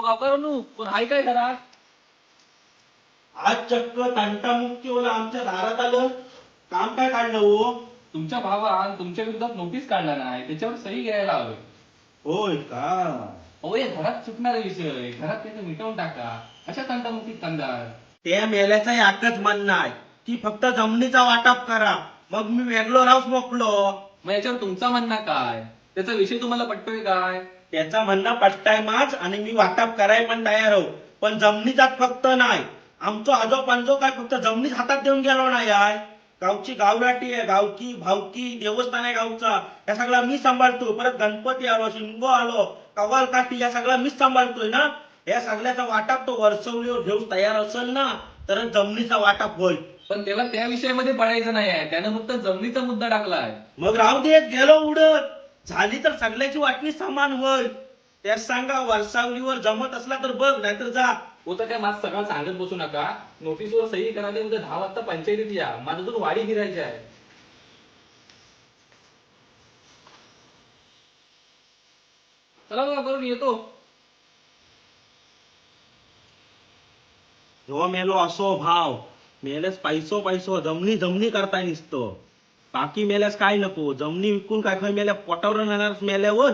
हो गावकऱ्यांनो, पण हाय काय घरात? आज चक्क तंटामुक्ती ओला आमच्या दारात आलं. काम काय काढलं हो? तुमच्या भावान तुमच्या विरोधात नोटीस काढला नाही, त्याच्यावर सही घ्यायला आलोय. होय का? अहो या घरात सुटणारा विषय, घरात त्याचं मिटवून टाका. अशा तंटामुक्तीत कंदाल. त्या मेल्याचा एकच म्हणणं आहे की फक्त जमिनीचा वाटप करा, मग मी वेगळो राहूच मोकलो. मग याच्यावर तुमचा म्हणणं काय? त्याचा विषय तुम्हाला पटतोय काय? त्याचा म्हणणं पट्टाय माझ आणि मी वाटप कराय पण तयार हो, पण जमिनीचाच फक्त नाही. आमचो आजो पंजो काय फक्त जमिनीच हातात देऊन गेलो नाही आहे. गावची गावराटी आहे, गावकी भावकी देवस्थान आहे गावचा, या सगळा मी सांभाळतो. परत गणपती आलो, शिंगो आलो, कवाल काठी, या सगळा मीच सांभाळतोय ना. या सगळ्याचा वाटप तो वर्षवलीवर घेऊन तयार असेल ना, तरच जमिनीचा वाटप होईल. पण त्याला त्या विषयामध्ये पडायचं नाही आहे, त्यानं फक्त जमिनीचा मुद्दा टाकलाय. मग राहू देत, गेलो उडत. झाली तर सगळ्याची वाटणी समान होईल. त्यास सांगा वर्षावलीवर जमत असला तर बघ, नाहीतर जा. होतं काय माझं सगळं सांगत बसू नका. नोटीसवर सही करायला उद्या 10 वाजता पंचायतीत या. माझं दोन वाडी गिरायची आहे. चला बघा करून येतो. जो मेलो असो भाव, मेल्यास पैसो पैसो जमनी जमनी करता निसतो. बाकी मेल्यास काय नको, जमनी विकून काय खाय मेल्या पोटावर येणार मेल्यावर.